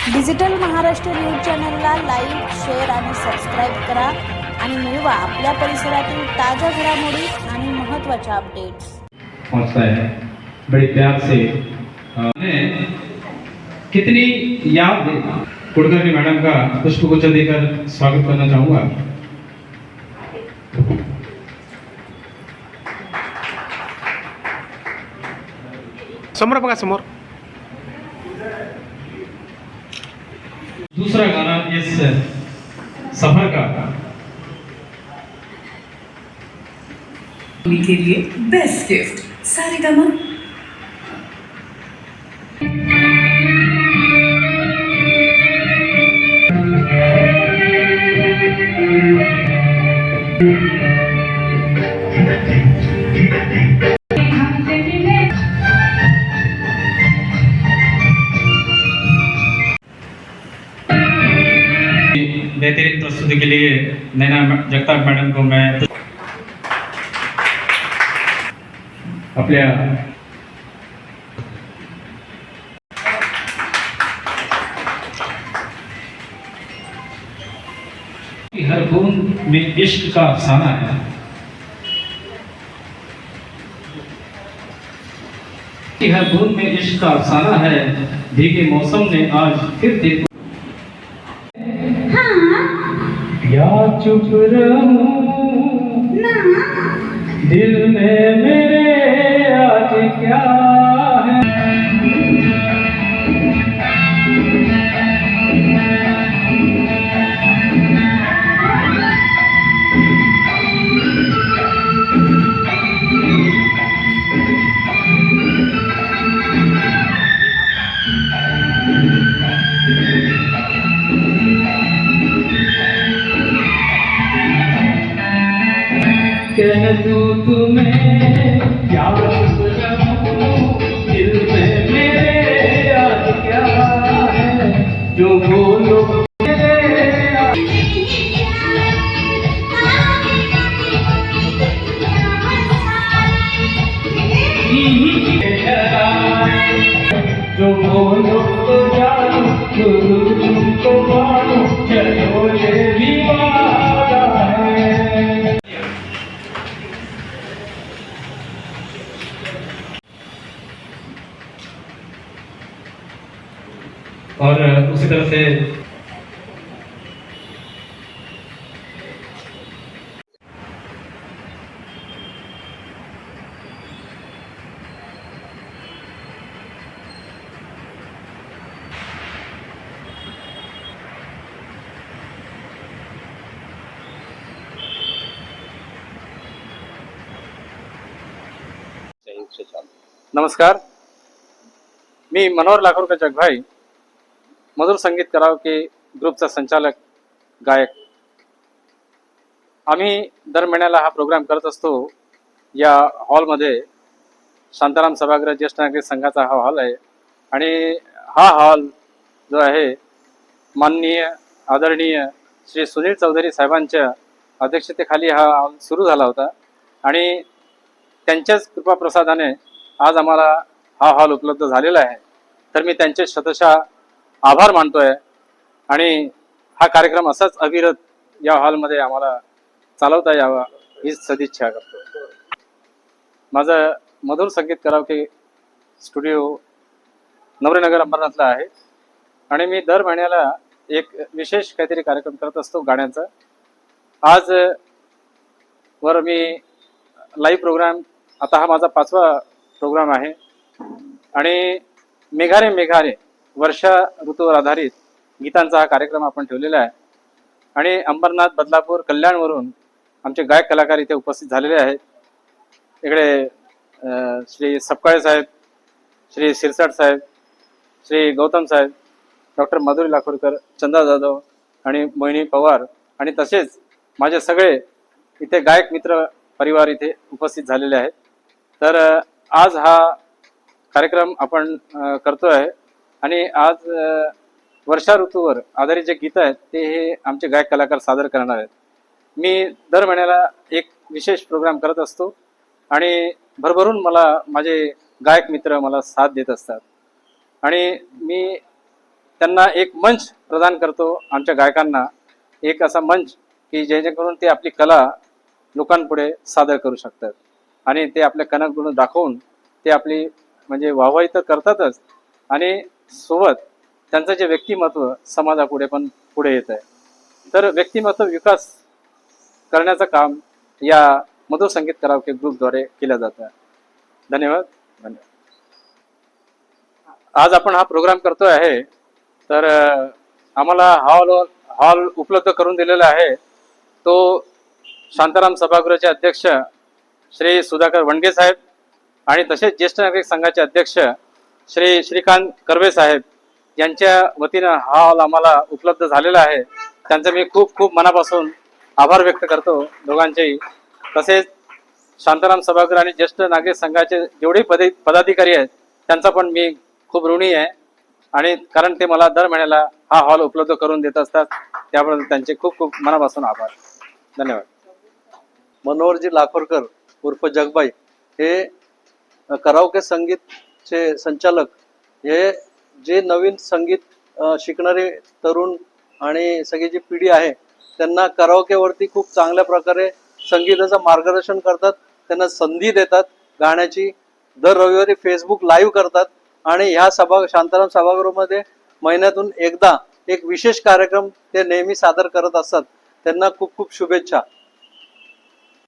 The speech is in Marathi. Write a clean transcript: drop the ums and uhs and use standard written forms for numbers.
डिजिटल महाराष्ट्र न्यूज चॅनलला लाईक, शेअर आणि सबस्क्राईब करा आणि मिळवा आपल्या परिसरातील ताज्या घडामोडी आणि महत्त्वाच्या अपडेट्स। पहुंचता है बड़े प्यार से कितनी याद है। कुलकर्णी मैडम का पुष्पगुच्छ देकर स्वागत करना चाहूँगा। समोर बघा समोर। दूसरा गाना इस सफर का के लिए बेस्ट गिफ्ट सारेगामा। बेहतरीन प्रस्तुति के लिए नैना जगताप मैडम को मैं अपने हर बूंद में इश्क का अफसाना है। हर बूंद में इश्क का अफसाना है। भीगे मौसम ने आज फिर देखो या चुप रहूं दिल में मेरे आज क्या है। कह दूं तुम्हें क्या चुप रहूं दिल में मेरे आज क्या है। जो बोलो जो बोलो तो जानो तुमको मानो चलो ये भी वादा है। और उसी तरह से नमस्कार, मी मनोहर लाखोरकर जगभाई, मधुर संगीत कराओके ग्रुपचा संचालक गायक। आम्ही दर महिन्याला हा प्रोग्राम करत असतो। या हॉलमध्ये शांताराम सभागृह ज्येष्ठ नागरिक संघाचा हा हॉल आहे आणि हा हॉल जो आहे माननीय आदरणीय श्री सुनील चौधरी साहेबांच्या अध्यक्षतेखाली हा हॉल सुरू झाला होता आणि त्यांच्याच कृपाप्रसादाने आज आम्हाला हा हॉल उपलब्ध झालेला आहे। तर मी त्यांचे शतशः आभार मानतोय आणि हा कार्यक्रम असाच अविरत या हॉलमध्ये आम्हाला चालवता यावा ही सदिच्छा करतो। माझं मधुर संगीत कराओके स्टुडिओ नवरेनगर अंबरनाथला आहे आणि मी दर महिन्याला एक विशेष काहीतरी कार्यक्रम करत असतो गाण्यांचा। आज वर मी लाईव्ह प्रोग्राम, आता हा माझा 5वा प्रोग्राम आहे आणि मेघारे मेघारे वर्षा ऋतूवर आधारित गीतांचा हा कार्यक्रम आपण ठेवलेला आहे आणि अंबरनाथ, बदलापूर, कल्याणवरून आमचे गायक कलाकार इथे उपस्थित झालेले आहेत। इकडे श्री सपकाळे साहेब, श्री सिरसाट साहेब, श्री गौतम साहेब, डॉक्टर माधुरी लाखोरकर, चंदा जाधव आणि मोहिनी पवार आणि तसेच माझे सगळे इथे गायक मित्र परिवार इथे उपस्थित झालेले आहेत। तर आज हा कार्यक्रम आपण करतोय आणि आज वर्षा ऋतूवर आधारित जे गीत आहेत ते हे आमचे गायक कलाकार सादर करणार आहेत। मी दर महिन्याला एक विशेष प्रोग्राम करत असतो आणि भरभरून मला माझे गायक मित्र मला साथ देत असतात आणि मी त्यांना एक मंच प्रदान करतो आमच्या गायकांना, एक असा मंच की जेणेकरून ते आपली कला लोकांपुढे सादर करू शकतात आणि ते आपल्या कलागुण दाखवून ते आपली म्हणजे वाहवाही तर करतातच आणि सोबत त्यांचं जे व्यक्तिमत्व समाजापुढे पण पुढे येत आहे. तर व्यक्तिमत्व विकास करण्याचं काम या मधुर संगीत कराओके ग्रुपद्वारे केलं जातं. धन्यवाद. आज आपण हा प्रोग्राम करतोय आहे, तर आम्हाला हॉल उपलब्ध करून दिलेला आहे तो शांताराम सभागृहाचे अध्यक्ष श्री सुधाकर वणगे साहेब आणि तसेच ज्येष्ठ नागरिक संघाचे अध्यक्ष श्री श्रीकांत कर्वे साहेब यांच्या वतीनं हा हॉल आम्हाला उपलब्ध झालेला आहे. त्यांचं मी खूप खूप मनापासून आभार व्यक्त करतो दोघांचेही. तसेच शांताराम सभागृह आणि ज्येष्ठ नागरिक संघाचे जेवढे पदाधिकारी आहेत त्यांचा पण मी खूप ऋणी आहे आणि कारण ते मला दर महिन्याला हा हॉल उपलब्ध करून देत असतात, त्याबद्दल त्यांचे खूप खूप मनापासून आभार. धन्यवाद. मनोहरजी लाखोरकर उर्फ जगबाई हे कराओके संगीतचे संचालक. हे जे नवीन संगीत शिकणारे तरुण आणि सगळी जी पिढी आहे त्यांना कराओकेवरती खूप चांगल्या प्रकारे संगीताचं मार्गदर्शन करतात, त्यांना संधी देतात गाण्याची. दर रविवारी फेसबुक लाईव्ह करतात आणि ह्या शांताराम सभागृहामध्ये महिन्यातून एकदा एक विशेष कार्यक्रम ते नेहमी सादर करत असतात. त्यांना खूप खूप शुभेच्छा.